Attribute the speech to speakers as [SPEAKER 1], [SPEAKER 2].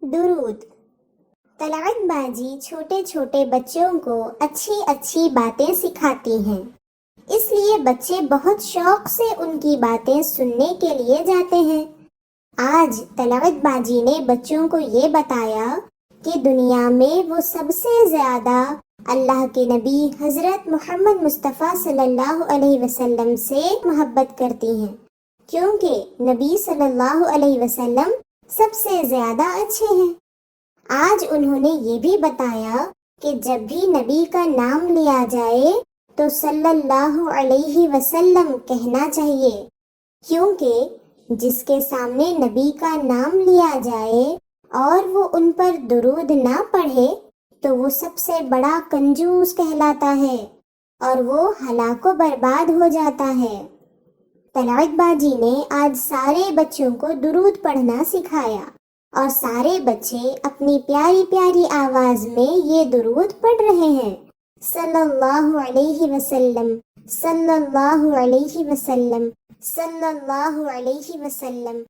[SPEAKER 1] درود۔ طلعت باجی چھوٹے چھوٹے بچوں کو اچھی اچھی باتیں سکھاتی ہیں، اس لیے بچے بہت شوق سے ان کی باتیں سننے کے لیے جاتے ہیں۔ آج طلعت باجی نے بچوں کو یہ بتایا کہ دنیا میں وہ سب سے زیادہ اللہ کے نبی حضرت محمد مصطفیٰ صلی اللہ علیہ وسلم سے محبت کرتی ہیں، کیونکہ نبی صلی اللہ علیہ وسلم سب سے زیادہ اچھے ہیں۔ آج انہوں نے یہ بھی بتایا کہ جب بھی نبی کا نام لیا جائے تو صلی اللہ علیہ وسلم کہنا چاہیے، کیونکہ جس کے سامنے نبی کا نام لیا جائے اور وہ ان پر درود نہ پڑھے تو وہ سب سے بڑا کنجوس کہلاتا ہے اور وہ ہلاک و برباد ہو جاتا ہے۔ طلعت باجی نے آج سارے بچوں کو درود پڑھنا سکھایا اور سارے بچے اپنی پیاری پیاری آواز میں یہ درود پڑھ رہے ہیں۔ صلی اللہ علیہ وسلم، صلی اللہ علیہ وسلم، صلی اللہ علیہ وسلم۔